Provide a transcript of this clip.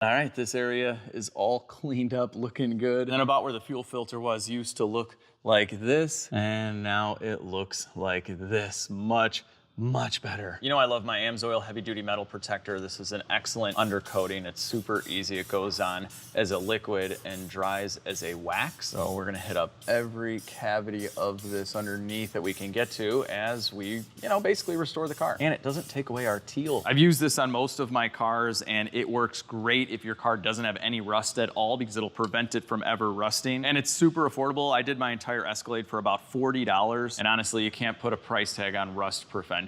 All right, this area is all cleaned up, looking good. And about where the fuel filter was used to look like this, and now it looks like this. Much better. You know I love my AMSOIL heavy duty metal protector. This is an excellent undercoating. It's super easy. It goes on as a liquid and dries as a wax. So we're gonna hit up every cavity of this underneath that we can get to as we, basically restore the car. And it doesn't take away our teal. I've used this on most of my cars and it works great if your car doesn't have any rust at all because it'll prevent it from ever rusting. And it's super affordable. I did my entire Escalade for about $40. And honestly, you can't put a price tag on rust prevention.